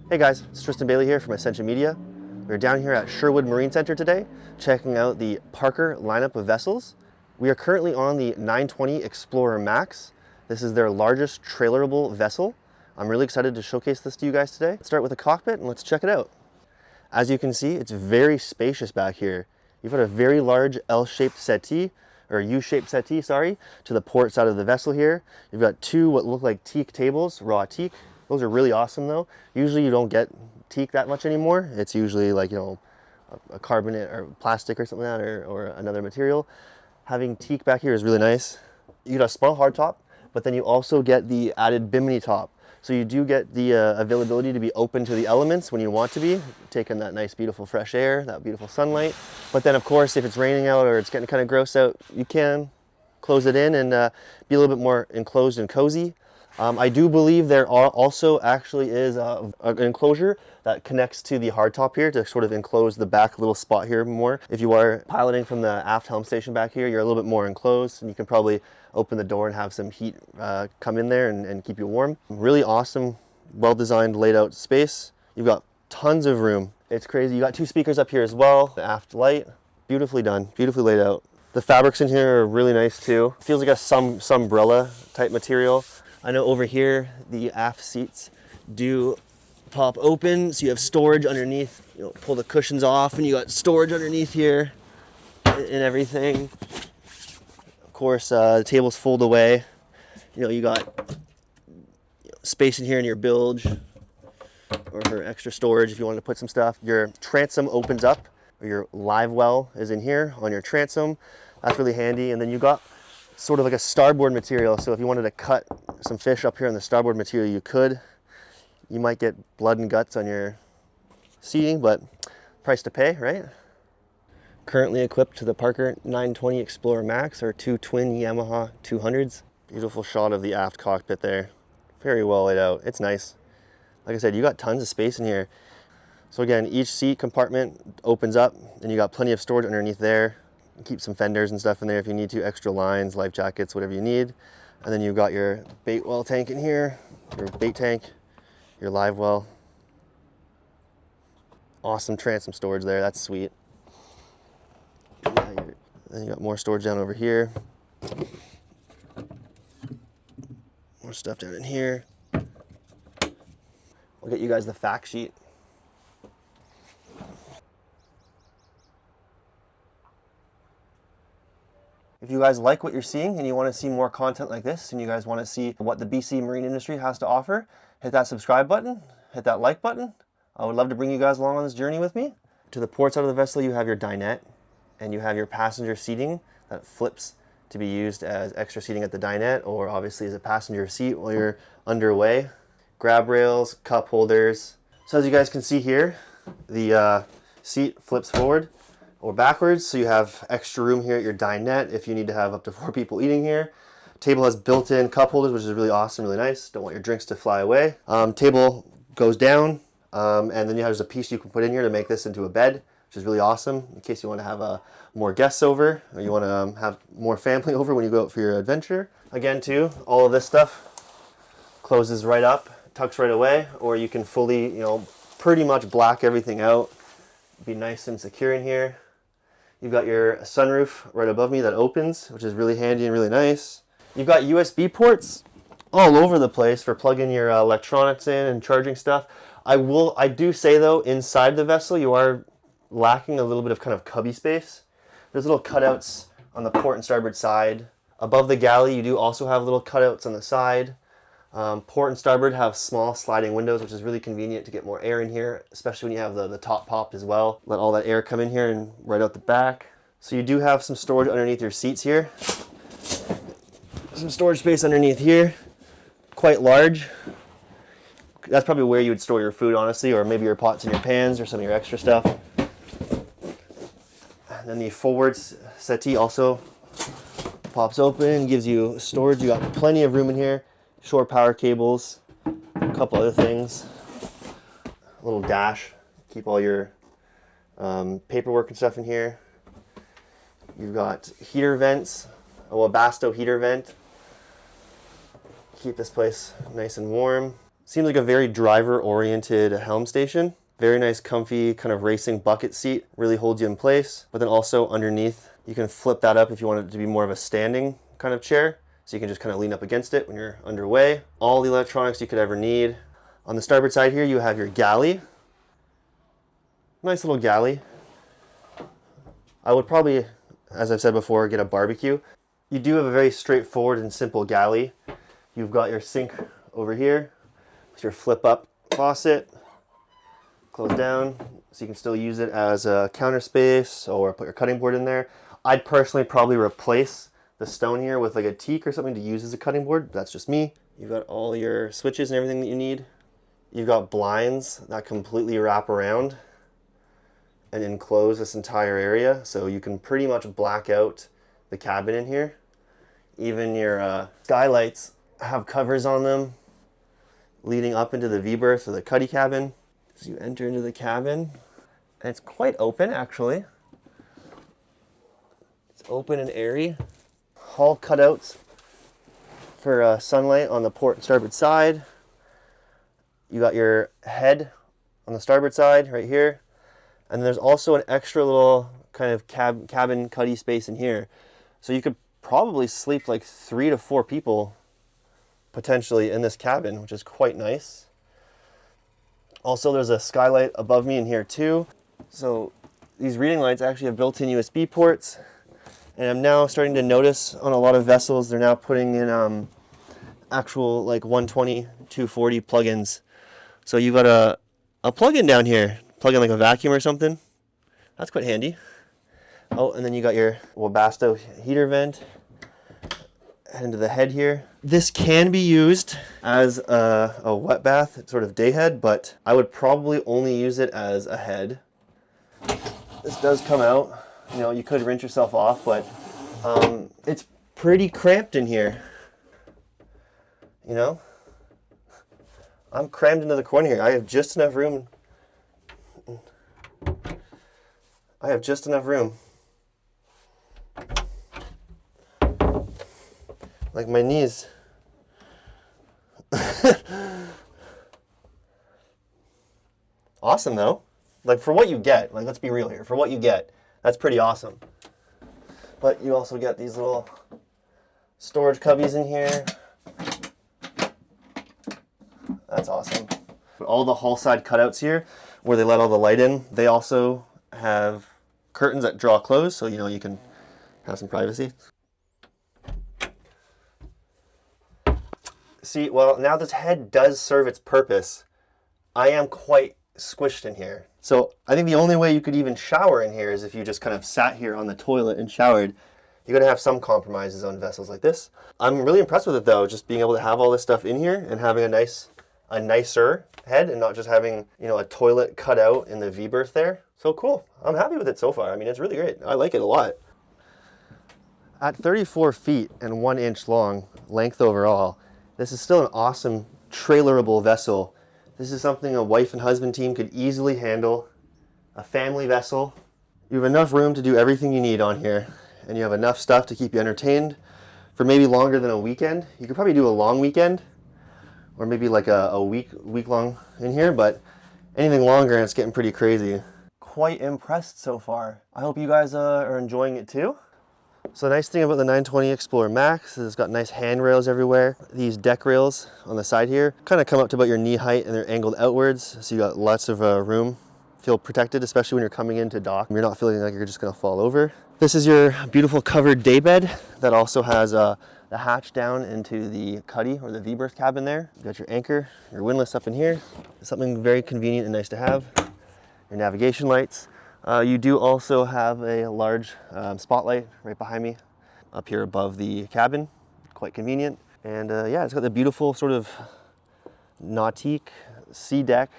Hey guys, it's Tristen Bailey here from Ascension Media. We're down here at Sherwood Marine Centre today, checking out the Parker lineup of vessels. We are currently on the 920 Explorer Max. This is their largest trailerable vessel. I'm really excited to showcase this to you guys today. Let's start with the cockpit and let's check it out. As you can see, it's very spacious back here. You've got a very large L-shaped settee, or U-shaped settee, sorry, to the port side of the vessel here. You've got two what look like teak tables, raw teak. Those are really awesome though. Usually you don't get teak that much anymore. It's usually like, you know, a carbonate or plastic or something like that, or another material. Having teak back here is really nice. You got a small hardtop, but then you also get the added bimini top. So you do get the availability to be open to the elements when you want to be, taking that nice beautiful fresh air, that beautiful sunlight. But then of course, if it's raining out or it's getting kind of gross out, you can close it in and be a little bit more enclosed and cozy. I do believe there also actually is an enclosure that connects to the hardtop here to sort of enclose the back little spot here more. If you are piloting from the aft helm station back here, you're a little bit more enclosed and you can probably open the door and have some heat come in there and keep you warm. Really awesome, well-designed, laid out space. You've got tons of room. It's crazy. You got two speakers up here as well, the aft light. Beautifully done, beautifully laid out. The fabrics in here are really nice too. Feels like a sunbrella type material. I know over here, the aft seats do pop open, so you have storage underneath. You know, pull the cushions off and you got storage underneath here and everything. Of course, the tables fold away. You know, you got space in here in your bilge or for extra storage if you wanted to put some stuff. Your transom opens up, or your live well is in here on your transom. That's really handy. And then you got sort of like a starboard material, so if you wanted to cut some fish up here on the starboard material, you could. You might get blood and guts on your seating, but price to pay, right? Currently equipped to the Parker 920 Explorer Max, or two twin Yamaha 200s. Beautiful shot of the aft cockpit there. Very well laid out. It's nice. Like I said, you got tons of space in here. So again, each seat compartment opens up and you got plenty of storage underneath there. Keep some fenders and stuff in there if you need to, extra lines, life jackets, whatever you need. And then you've got your bait well tank in here, your bait tank, your live well. Awesome transom storage there, that's sweet. Then you got more storage down over here. More stuff down in here. I'll get you guys the fact sheet. If you guys like what you're seeing and you want to see more content like this and you guys want to see what the BC marine industry has to offer, hit that subscribe button, hit that like button. I would love to bring you guys along on this journey with me. To the port side of the vessel, you have your dinette and you have your passenger seating that flips to be used as extra seating at the dinette, or obviously as a passenger seat while you're underway. Grab rails, cup holders. So as you guys can see here, the seat flips forward or backwards, so you have extra room here at your dinette if you need to have up to 4 people eating here. Table has built-in cup holders, which is really awesome, really nice. Don't want your drinks to fly away. Table goes down, and then there's a piece you can put in here to make this into a bed, which is really awesome in case you want to have more guests over, or you want to have more family over when you go out for your adventure. Again, too, all of this stuff closes right up, tucks right away, or you can fully, you know, pretty much black everything out. Be nice and secure in here. You've got your sunroof right above me that opens, which is really handy and really nice. You've got USB ports all over the place for plugging your electronics in and charging stuff. I do say though, inside the vessel, you are lacking a little bit of kind of cubby space. There's little cutouts on the port and starboard side. Above the galley, you do also have little cutouts on the side. Port and starboard have small sliding windows, which is really convenient to get more air in here, especially when you have the top popped as well. Let all that air come in here and right out the back. So you do have some storage underneath your seats here. Some storage space underneath here, quite large. That's probably where you would store your food, honestly, or maybe your pots and your pans or some of your extra stuff. And then the forward settee also pops open, gives you storage. You got plenty of room in here. Shore power cables, a couple other things, a little dash, keep all your paperwork and stuff in here. You've got heater vents, a Webasto heater vent, keep this place nice and warm. Seems like a very driver-oriented helm station. Very nice, comfy, kind of racing bucket seat. Really holds you in place. But then also underneath, you can flip that up if you want it to be more of a standing kind of chair. So you can just kind of lean up against it when you're underway. All the electronics you could ever need. On the starboard side here, you have your galley. Nice little galley. I would probably, as I've said before, get a barbecue. You do have a very straightforward and simple galley. You've got your sink over here with your flip up faucet. Close down so you can still use it as a counter space or put your cutting board in there. I'd personally probably replace the stone here with like a teak or something to use as a cutting board. That's just me. You've got all your switches and everything that you need. You've got blinds that completely wrap around and enclose this entire area, so you can pretty much black out the cabin in here. Even your skylights have covers on them leading up into the V-berth or the cuddy cabin. So you enter into the cabin, and it's quite open actually. It's open and airy. Hull cutouts for sunlight on the port and starboard side. You got your head on the starboard side right here. And then there's also an extra little kind of cabin cuddy space in here. So you could probably sleep like 3 to 4 people potentially in this cabin, which is quite nice. Also, there's a skylight above me in here too. So these reading lights actually have built-in USB ports. And I'm now starting to notice on a lot of vessels, they're now putting in actual like 120, 240 plugins. So you've got a plug-in down here. Plug in like a vacuum or something. That's quite handy. Oh, and then you got your Webasto heater vent. Head into the head here. This can be used as a wet bath, sort of day head, but I would probably only use it as a head. This does come out. You know, you could rinse yourself off, but it's pretty cramped in here. You know? I'm crammed into the corner here. I have just enough room. Like my knees. Awesome though. Like for what you get, like let's be real here. For what you get, that's pretty awesome. But you also get these little storage cubbies in here. That's awesome. All the hull side cutouts here, where they let all the light in, they also have curtains that draw close, so you know you can have some privacy. See, well, now this head does serve its purpose. I am quite squished in here. So I think the only way you could even shower in here is if you just kind of sat here on the toilet and showered. You're gonna have some compromises on vessels like this. I'm really impressed with it though, just being able to have all this stuff in here and having a nicer head and not just having, you know, a toilet cut out in the V-berth there. So cool. I'm happy with it so far. I mean, it's really great. I like it a lot. At 34 feet and 1 inch long, length overall, this is still an awesome trailerable vessel. This is something a wife and husband team could easily handle. A family vessel. You have enough room to do everything you need on here, and you have enough stuff to keep you entertained for maybe longer than a weekend. You could probably do a long weekend, or maybe like a week long in here, but anything longer and it's getting pretty crazy. Quite impressed so far. I hope you guys are enjoying it too. So the nice thing about the 920 Explorer Max is it's got nice handrails everywhere. These deck rails on the side here kind of come up to about your knee height and they're angled outwards, so you got lots of room. Feel protected, especially when you're coming into dock. You're not feeling like you're just gonna fall over. This is your beautiful covered daybed that also has the hatch down into the cuddy or the V-berth cabin there. You got your anchor, your windlass up in here. Something very convenient and nice to have. Your navigation lights. You do also have a large spotlight right behind me up here above the cabin. Quite convenient. And yeah, it's got the beautiful sort of nautique sea deck,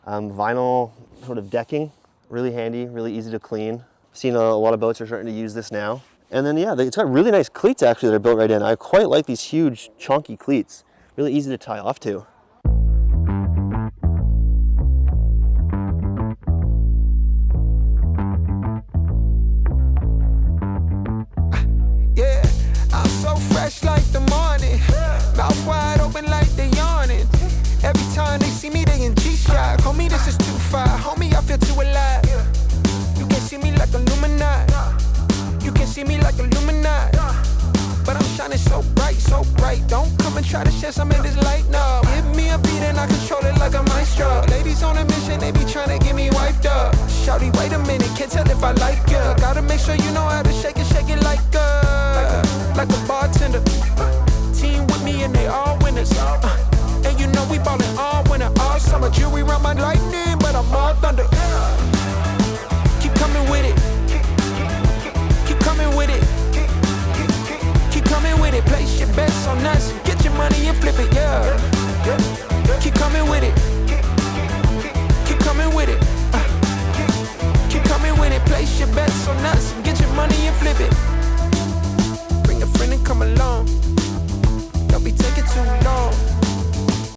vinyl sort of decking. Really handy, really easy to clean. I've seen a lot of boats are starting to use this now. And then yeah, it's got really nice cleats actually that are built right in. I quite like these huge chunky cleats. Really easy to tie off to. Yeah, I'm so fresh like the morning. Mouth wide open like they yawning. Every can't tell if I like ya. Gotta make sure you know how to shake it.